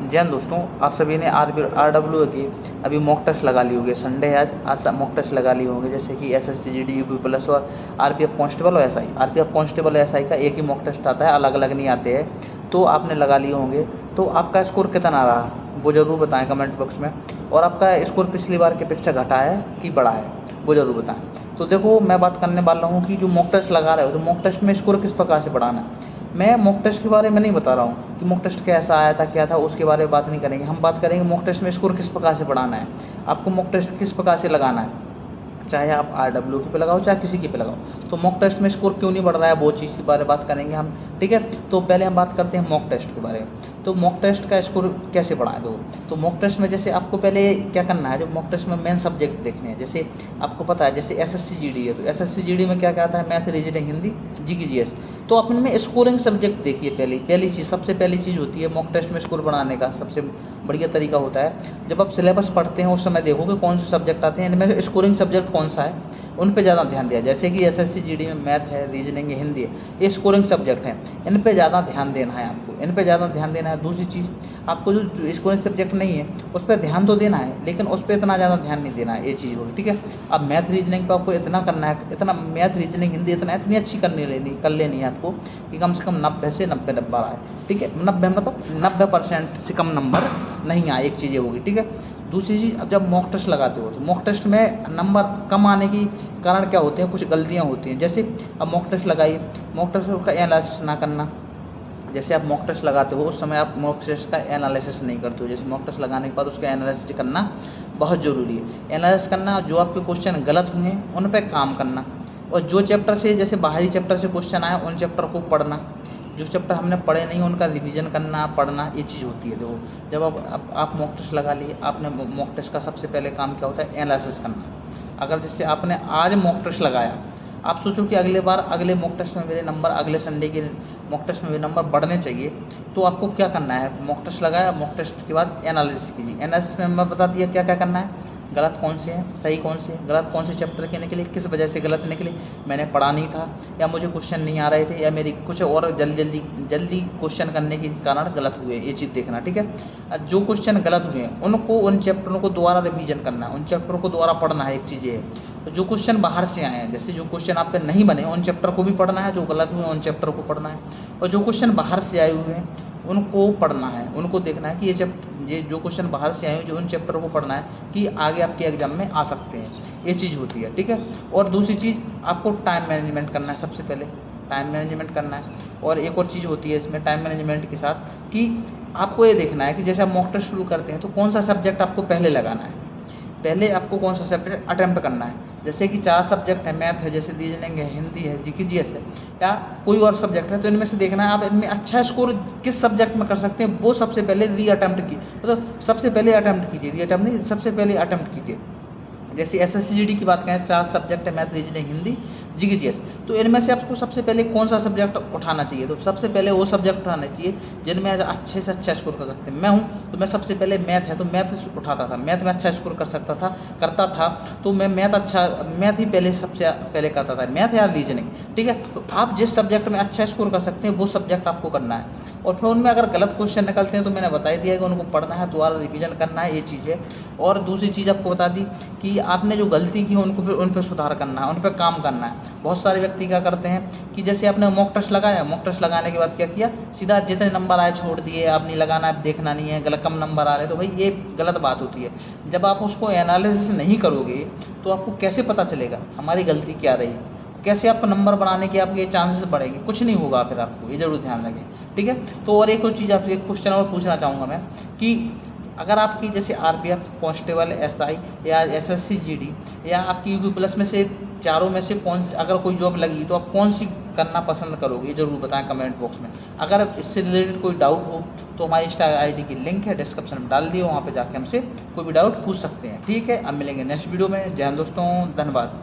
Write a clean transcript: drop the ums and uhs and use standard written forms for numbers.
जय हिंद दोस्तों, आप सभी ने RW की अभी मॉक टेस्ट लगा ली होगी। संडे है आज मॉक टेस्ट लगा ली होंगे, जैसे कि SSC GD UP प्लस और RPF कांस्टेबल और SI। RPF कांस्टेबल और SI का एक ही मॉक टेस्ट आता है, अलग अलग नहीं आते हैं। तो आपने लगा लिए होंगे, तो आपका स्कोर कितना रहा वो ज़रूर बताएं कमेंट बॉक्स में। और आपका स्कोर पिछली बार की अपेक्षा घटा है कि बढ़ा है वो ज़रूर बताएं। तो देखो, मैं बात करने वाला हूँ कि जो मॉक टेस्ट लगा रहे हो, तो मॉक टेस्ट में स्कोर किस प्रकार से बढ़ाना है। मैं मॉक टेस्ट के बारे में नहीं बता रहा हूँ कि मॉक टेस्ट कैसा आया था, क्या था, उसके बारे में बात नहीं करेंगे। हम बात करेंगे मॉक टेस्ट में स्कोर किस प्रकार से बढ़ाना है, आपको मॉक टेस्ट किस प्रकार से लगाना है, चाहे आप RW की पे लगाओ चाहे किसी की पे लगाओ। तो मॉक टेस्ट में स्कोर क्यों नहीं बढ़ रहा है, वो चीज़ के बारे में बात करेंगे हम, ठीक है। तो पहले हम बात करते हैं मॉक टेस्ट के बारे में। तो मॉक टेस्ट का स्कोर कैसे बढ़ाएं दो। तो मॉक टेस्ट में जैसे आपको पहले क्या करना है, जो मॉक टेस्ट में मेन सब्जेक्ट देखने हैं। जैसे आपको पता है, जैसे SSC GD है, तो SSC GD में क्या क्या आता है, math, reasoning, Hindi, GK GS। तो अपन में स्कोरिंग सब्जेक्ट देखिए। पहली चीज़, सबसे पहली चीज़ होती है मॉक टेस्ट में स्कोर बढ़ाने का सबसे बढ़िया तरीका होता है, जब आप सिलेबस पढ़ते हैं उस समय देखो कि कौन से सब्जेक्ट आते हैं, इनमें स्कोरिंग सब्जेक्ट कौन सा है, उन पे ज़्यादा ध्यान दिया। जैसे कि SSC GD में मैथ है, रीजनिंग है, हिंदी है, ये स्कोरिंग सब्जेक्ट हैं, इन पे ज़्यादा ध्यान देना है आपको, इन पे ज़्यादा ध्यान देना है। दूसरी चीज़, आपको जो स्कोरिंग सब्जेक्ट नहीं है उस पर ध्यान तो देना है, लेकिन उस पर इतना ज़्यादा ध्यान नहीं देना है, ये चीज़ होगी, ठीक है। अब मैथ रीजनिंग पर आपको इतना करना है, इतना मैथ रीजनिंग हिंदी इतनी अच्छी कर लेनी है आपको कि कम से कम 90 से 90 नंबर आए, ठीक है। 90 मतलब 90% से कम नंबर नहीं आए, एक चीज़ ये होगी, ठीक है। दूसरी चीज़, अब जब मॉक टेस्ट लगाते हो तो मॉक टेस्ट में नंबर कम आने की कारण क्या होते हैं, कुछ गलतियाँ होती हैं। जैसे अब मॉक टेस्ट लगाइए, मॉक टेस्ट का एनालिसिस ना करना। जैसे आप मॉक टेस्ट लगाते हो उस समय आप मॉक टेस्ट का एनालिसिस नहीं करते हो, जैसे मॉक टेस्ट लगाने के बाद उसका एनालिसिस करना बहुत ज़रूरी है। एनालिसिस करना, जो आपके क्वेश्चन गलत हुए हैं उन पर काम करना, और जो चैप्टर से, जैसे बाहरी चैप्टर से क्वेश्चन आए उन चैप्टर को पढ़ना, जो चैप्टर हमने पढ़े नहीं उनका रिवीजन करना, पढ़ना, ये चीज़ होती है। देखो, जब आप मॉक टेस्ट लगा लिए, आपने मॉक टेस्ट का सबसे पहले काम क्या होता है, एनालिसिस करना। अगर जैसे आपने आज मॉक टेस्ट लगाया, आप सोचो कि अगले बार अगले मॉक टेस्ट में मेरे नंबर, अगले संडे के मॉक टेस्ट में मेरे नंबर बढ़ने चाहिए, तो आपको क्या करना है, मॉक टेस्ट लगाया, मॉक टेस्ट के बाद एनालिसिस कीजिए। एनालिसिस में मैं बता दिया क्या क्या करना है, गलत कौन से हैं, सही कौन से हैं, गलत कौन से चैप्टर के निकले, किस वजह से गलत निकले, मैंने पढ़ा नहीं था, या मुझे क्वेश्चन नहीं आ रहे थे, या मेरी कुछ और जल्दी क्वेश्चन करने के कारण गलत हुए, ये चीज़ देखना, ठीक है। जो क्वेश्चन गलत हुए हैं उनको, उन चैप्टरों को दोबारा रिवीजन करना है, उन चैप्टरों को दोबारा पढ़ना है, एक चीज़ ये है। तो जो क्वेश्चन बाहर से आए हैं, जैसे जो क्वेश्चन आप पे नहीं बने उन चैप्टर को भी पढ़ना है, जो गलत हुए उन चैप्टर को पढ़ना है, और जो क्वेश्चन बाहर से आए हुए हैं उनको पढ़ना है, उनको देखना है कि ये जो क्वेश्चन बाहर से आए हैं, जो उन चैप्टर को पढ़ना है कि आगे आपके एग्जाम में आ सकते हैं, ये चीज़ होती है, ठीक है। और दूसरी चीज़, आपको टाइम मैनेजमेंट करना है, सबसे पहले टाइम मैनेजमेंट करना है। और एक और चीज़ होती है इसमें टाइम मैनेजमेंट के साथ, कि आपको ये देखना है कि जैसे आप मॉक टेस्ट शुरू करते हैं तो कौन सा सब्जेक्ट आपको पहले लगाना है, पहले आपको कौन सा सब्जेक्ट अटेम्प्ट करना है। जैसे कि 4 सब्जेक्ट है, मैथ है, जैसे रीजनिंग है, हिंदी है, GK GS है, या कोई और सब्जेक्ट है, तो इनमें से देखना है आप इनमें अच्छा स्कोर किस सब्जेक्ट में कर सकते हैं, वो सबसे पहले अटेम्प्ट की, मतलब सबसे पहले अटेम्प्ट कीजिए, अटेम्प्ट नहीं, सबसे पहले अटेम्प्ट कीजिए। जैसे SSC GD की बात करें, 4 सब्जेक्ट है, math, reasoning, Hindi, GK GS, तो इनमें से आपको सबसे पहले कौन सा सब्जेक्ट उठाना चाहिए, तो सबसे पहले वो सब्जेक्ट उठाना चाहिए जिनमें अच्छे से अच्छा स्कोर कर सकते हैं। मैं हूँ तो मैं सबसे पहले मैथ है तो मैथ उठाता था, मैथ में अच्छा स्कोर कर सकता था, करता था, तो मैं मैथ ही पहले सबसे पहले करता था, मैथ या रीजनिंग, ठीक है। तो आप जिस सब्जेक्ट में अच्छा स्कोर कर सकते हैं वो सब्जेक्ट आपको करना है, और फिर उनमें अगर गलत क्वेश्चन निकलते हैं तो मैंने बता ही दिया कि उनको पढ़ना है, दोबारा रिवीजन करना है, ये चीज़ है। और दूसरी चीज़ आपको बता दी कि आपने जो गलती की उनको फिर उन पर सुधार करना है, उन पर काम करना है। बहुत सारे व्यक्ति क्या करते हैं कि जैसे आपने मॉक टेस्ट लगाया, मॉक टेस्ट लगाने के बाद क्या किया, सीधा जितने नंबर आए छोड़ दिए, अब नहीं लगाना, अब देखना नहीं है, गलत कम नंबर आ रहे, तो भाई ये गलत बात होती है। जब आप उसको एनालिसिस नहीं करोगे तो आपको कैसे पता चलेगा हमारी गलती क्या रही, कैसे आपको नंबर बढ़ाने के आपके चांसेस बढ़ेंगे, कुछ नहीं होगा फिर आपको, ये ज़रूर ध्यान रखें, ठीक है। तो और एक और चीज़, आपसे एक क्वेश्चन और पूछना चाहूँगा मैं कि अगर आपकी जैसे RPF कांस्टेबल, SI या SSC GD या आपकी UP प्लस में से चारों में से अगर कोई जॉब लगी तो आप कौन सी करना पसंद करोगे, ये ज़रूर बताएं कमेंट बॉक्स में। अगर इससे रिलेटेड कोई डाउट हो तो हमारी इंस्टा ID की लिंक है डिस्क्रिप्शन में डाल दिए, वहाँ पे जाके हमसे कोई भी डाउट पूछ सकते हैं, ठीक है। अब मिलेंगे नेक्स्ट वीडियो में। जय हिंद दोस्तों, धन्यवाद।